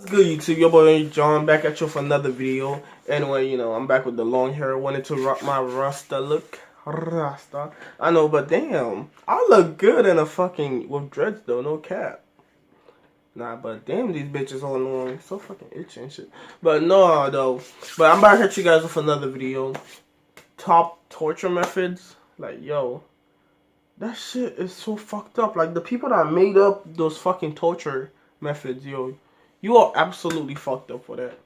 Good YouTube, your boy John back at you for another video. Anyway, I'm back with the long hair. Wanted to rock my Rasta look. Rasta. I know, but damn, I look good in a fucking with dreads though, no cap. Nah, but damn, these bitches all annoying. So fucking itchy and shit. But no, though. But I'm back at you guys with another video. Top torture methods. Like, yo, that shit is so fucked up. Like, the people that made up those fucking torture methods, yo, you are absolutely fucked up for that.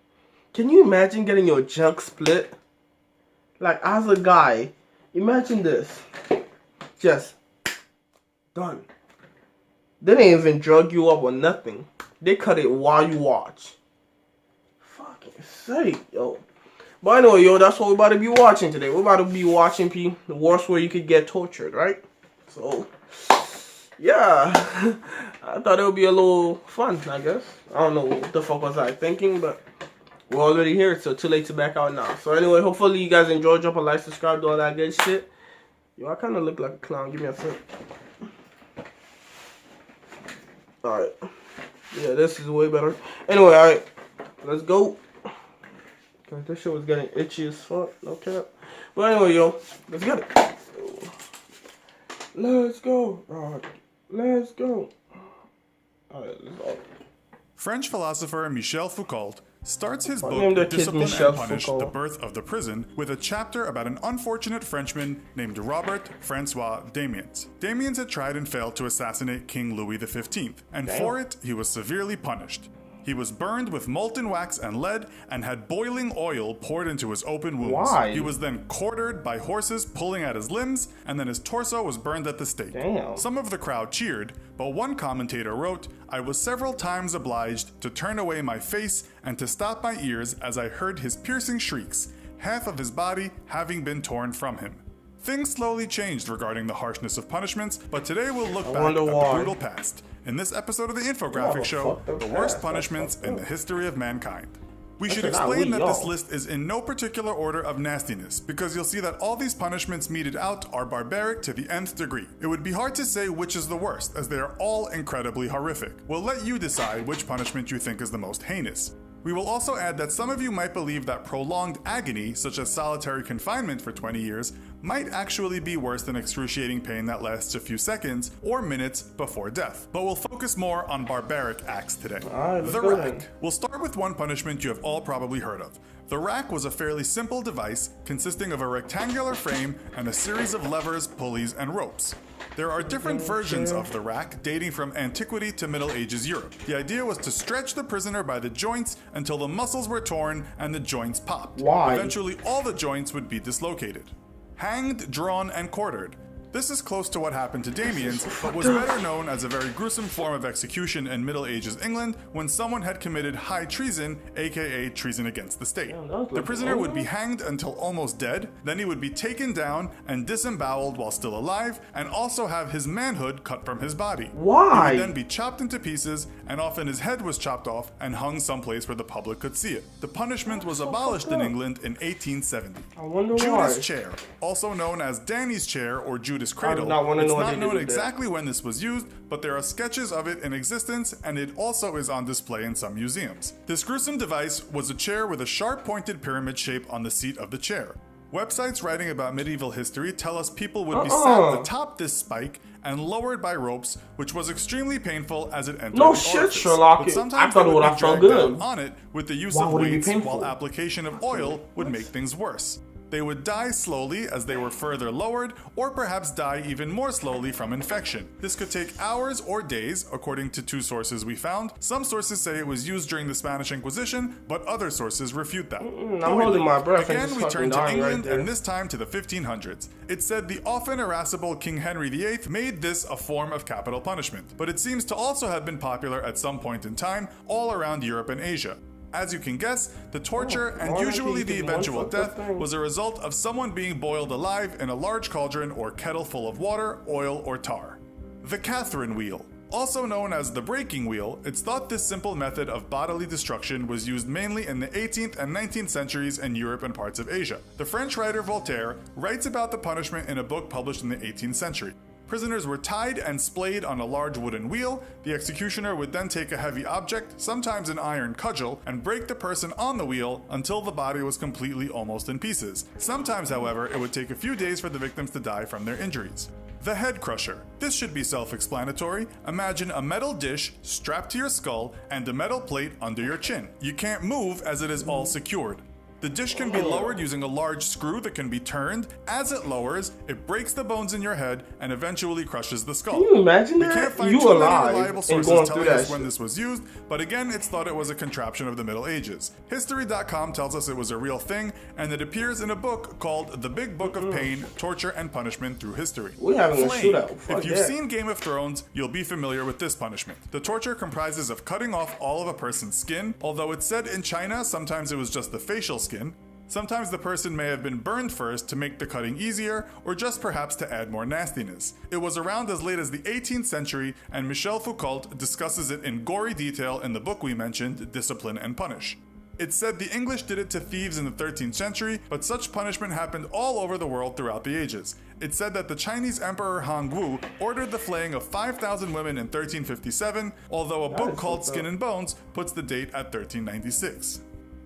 Can you imagine getting your junk split? Like, as a guy, imagine this. Just done. They didn't even drug you up or nothing. They cut it while you watch. Fucking sake, yo. But anyway, yo, that's what we're about to be watching today. We're about to be watching the worst way you could get tortured, right? So, yeah. I thought it would be a little fun, I guess. I don't know what the fuck was I thinking, but we're already here, so too late to back out now. So anyway, hopefully you guys enjoy. Drop a like, subscribe, do all that good shit. Yo, I kind of look like a clown. Give me a sec. Alright. Yeah, this is way better. Anyway, alright. Let's go. Cause this shit was getting itchy as fuck. No cap. But anyway, yo. Let's get it. Let's go. Alright. Let's go. Alright, let's go. French philosopher Michel Foucault starts his book Named Discipline Michel and Punish, Foucault. The Birth of the Prison with a chapter about an unfortunate Frenchman named Robert Francois Damiens. Damiens had tried and failed to assassinate King Louis XV, and for it he was severely punished. He was burned with molten wax and lead and had boiling oil poured into his open wounds. Why? He was then quartered by horses pulling at his limbs, and then his torso was burned at the stake. Damn. Some of the crowd cheered, but one commentator wrote, "I was several times obliged to turn away my face and to stop my ears as I heard his piercing shrieks, half of his body having been torn from him." Things slowly changed regarding the harshness of punishments, but today we'll look back at the brutal past. In this episode of the Infographic Show, the worst punishments in the history of mankind. We should explain that this list is in no particular order of nastiness, because you'll see that all these punishments meted out are barbaric to the nth degree. It would be hard to say which is the worst, as they are all incredibly horrific. We'll let you decide which punishment you think is the most heinous. We will also add that some of you might believe that prolonged agony, such as solitary confinement for 20 years, might actually be worse than excruciating pain that lasts a few seconds or minutes before death. But we'll focus more on barbaric acts today. The rack. We'll start with one punishment you have all probably heard of. The rack was a fairly simple device consisting of a rectangular frame and a series of levers, pulleys, and ropes. There are different versions of the rack dating from antiquity to Middle Ages Europe. The idea was to stretch the prisoner by the joints until the muscles were torn and the joints popped. Why? Eventually all the joints would be dislocated. Hanged, drawn, and quartered. This is close to what happened to Damiens, but was better known as a very gruesome form of execution in Middle Ages England when someone had committed high treason, aka treason against the state. The prisoner would be hanged until almost dead, then he would be taken down and disemboweled while still alive, and also have his manhood cut from his body. Why? He would then be chopped into pieces, and often his head was chopped off and hung someplace where the public could see it. The punishment was abolished in England in 1870. I wonder Judas why. chair, also known as Danny's chair or Judas cradle. I wanna It's know what not they known did with exactly when this was used, but there are sketches of it in existence, and it also is on display in some museums. This gruesome device was a chair with a sharp-pointed pyramid shape on the seat of the chair. Websites writing about medieval history tell us people would be sat atop this spike and lowered by ropes, which was extremely painful as it entered No the shit, orifice. Sherlock. But I sometimes thought they it would would be have felt dragged down good. on it with the use Why of would it be weights, painful? while application of oil would make things worse. They would die slowly as they were further lowered, or perhaps die even more slowly from infection. This could take hours or days, according to two sources we found. Some sources say it was used during the Spanish Inquisition, but other sources refute that. I'm holding my breath. Again, we turn to England, right and this time to the 1500s. It said the often irascible King Henry VIII made this a form of capital punishment, but it seems to also have been popular at some point in time all around Europe and Asia. As you can guess, the torture and usually the eventual death was a result of someone being boiled alive in a large cauldron or kettle full of water, oil, or tar. The Catherine wheel. Also known as the breaking wheel, it's thought this simple method of bodily destruction was used mainly in the 18th and 19th centuries in Europe and parts of Asia. The French writer Voltaire writes about the punishment in a book published in the 18th century. Prisoners were tied and splayed on a large wooden wheel. The executioner would then take a heavy object, sometimes an iron cudgel, and break the person on the wheel until the body was completely almost in pieces. Sometimes, however, it would take a few days for the victims to die from their injuries. The head crusher. This should be self-explanatory. Imagine a metal dish strapped to your skull and a metal plate under your chin. You can't move as it is all secured. The dish can be lowered using a large screw that can be turned. As it lowers, it breaks the bones in your head and eventually crushes the skull. Can you imagine that? We can't find You too many alive reliable and sources going telling through that us when shit. this was used, but again, it's thought it was a contraption of the Middle Ages. History.com tells us it was a real thing, and it appears in a book called The Big Book of Pain, Torture, and Punishment Through History. We're having a Flame. shootout. Fuck If you've that. seen Game of Thrones, you'll be familiar with this punishment. The torture comprises of cutting off all of a person's skin, although it's said in China sometimes it was just the facial skin. Sometimes the person may have been burned first to make the cutting easier, or just perhaps to add more nastiness. It was around as late as the 18th century, and Michel Foucault discusses it in gory detail in the book we mentioned, Discipline and Punish. It's said the English did it to thieves in the 13th century, but such punishment happened all over the world throughout the ages. It's said that the Chinese Emperor Hongwu ordered the flaying of 5,000 women in 1357, although a book called Skin and Bones puts the date at 1396.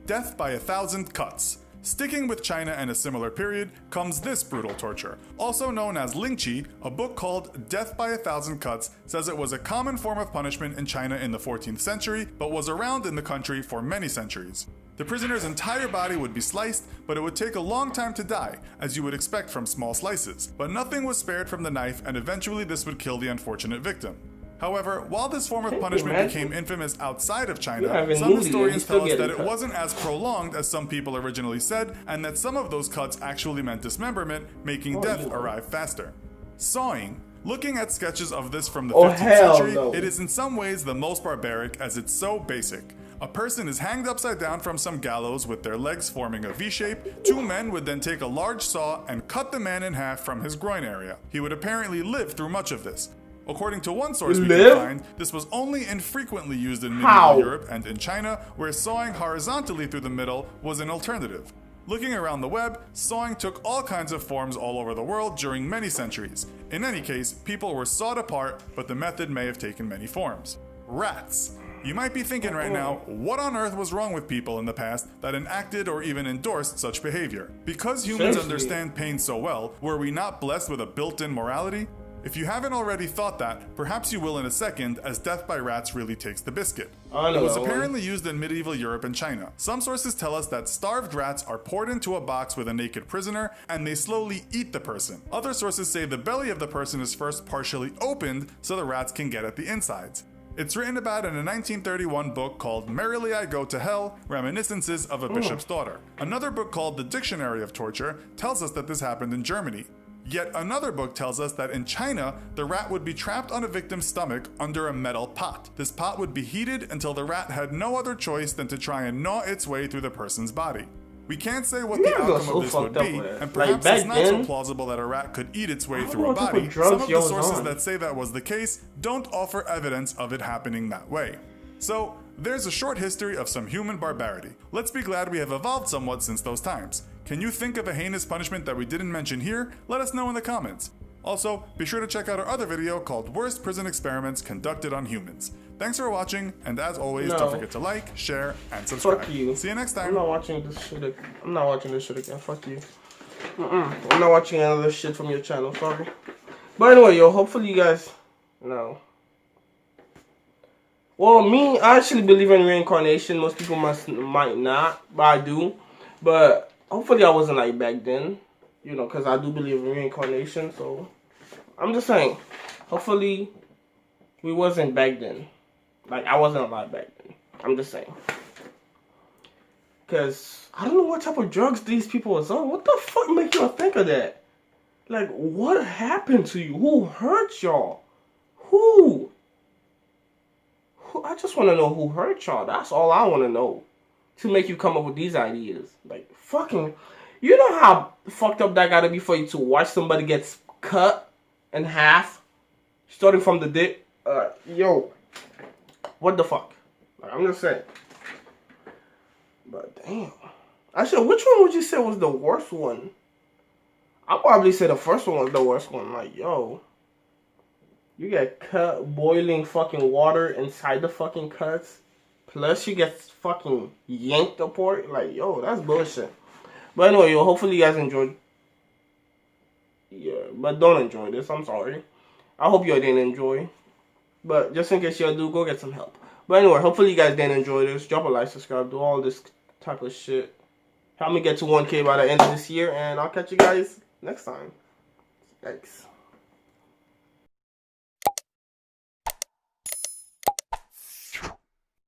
Death by 1,000 cuts. Sticking with China and a similar period comes this brutal torture. Also known as lingqi, a book called Death by 1,000 Cuts says it was a common form of punishment in China in the 14th century, but was around in the country for many centuries. The prisoner's entire body would be sliced, but it would take a long time to die, as you would expect from small slices. But nothing was spared from the knife, and eventually this would kill the unfortunate victim. However, while this form of punishment became infamous outside of China, some historians tell us that it wasn't as prolonged as some people originally said, and that some of those cuts actually meant dismemberment, making death arrive faster. Sawing. Looking at sketches of this from the 15th century, it is in some ways the most barbaric as it's so basic. A person is hanged upside down from some gallows with their legs forming a V shape. Two men would then take a large saw and cut the man in half from his groin area. He would apparently live through much of this. According to one source we can find, this was only infrequently used in medieval Europe and in China, where sawing horizontally through the middle was an alternative. Looking around the web, sawing took all kinds of forms all over the world during many centuries. In any case, people were sawed apart, but the method may have taken many forms. Rats. You might be thinking right now, what on earth was wrong with people in the past that enacted or even endorsed such behavior? Because humans understand pain so well, were we not blessed with a built-in morality? If you haven't already thought that, perhaps you will in a second, as death by rats really takes the biscuit. It was apparently used in medieval Europe and China. Some sources tell us that starved rats are poured into a box with a naked prisoner, and they slowly eat the person. Other sources say the belly of the person is first partially opened so the rats can get at the insides. It's written about in a 1931 book called Merrily I Go to Hell, Reminiscences of a Bishop's Daughter. Another book called The Dictionary of Torture tells us that this happened in Germany. Yet another book tells us that in China, the rat would be trapped on a victim's stomach under a metal pot. This pot would be heated until the rat had no other choice than to try and gnaw its way through the person's body. We can't say what the outcome of this would be, and perhaps it's not so plausible that a rat could eat its way through a body. Some of the sources that say that was the case don't offer evidence of it happening that way. So, there's a short history of some human barbarity. Let's be glad we have evolved somewhat since those times. Can you think of a heinous punishment that we didn't mention here? Let us know in the comments. Also, be sure to check out our other video called Worst Prison Experiments Conducted on Humans. Thanks for watching, and as always, don't forget to like, share, and subscribe. Fuck you. See you next time. I'm not watching this shit. I'm not watching this shit again. Fuck you. I'm not watching any other shit from your channel. Sorry. But anyway, yo, hopefully you guys know. Well, me, I actually believe in reincarnation. Most people might not, but I do. But hopefully I wasn't like back then, you know, because I do believe in reincarnation. So I'm just saying, hopefully we wasn't back then. Like, I wasn't alive back then. I'm just saying. Because I don't know what type of drugs these people was on. What the fuck make y'all think of that? Like, what happened to you? Who hurt y'all? Who? I just want to know who hurt y'all. That's all I want to know. To make you come up with these ideas. Like, fucking... You know how fucked up that gotta be for you to watch somebody get cut in half? Starting from the dick? Yo. What the fuck? Like, I'm just saying. But damn. Actually, which one would you say was the worst one? I'll probably say the first one was the worst one. Like, yo. You get cut boiling fucking water inside the fucking cuts. Plus you get fucking yanked apart. Like, yo, that's bullshit. But anyway, yo, hopefully you guys enjoyed. Yeah, but don't enjoy this. I'm sorry. I hope you didn't enjoy. But just in case you do, go get some help. But anyway, hopefully you guys did enjoy this. Drop a like, subscribe, do all this type of shit. Help me get to 1K by the end of this year, and I'll catch you guys next time. Thanks.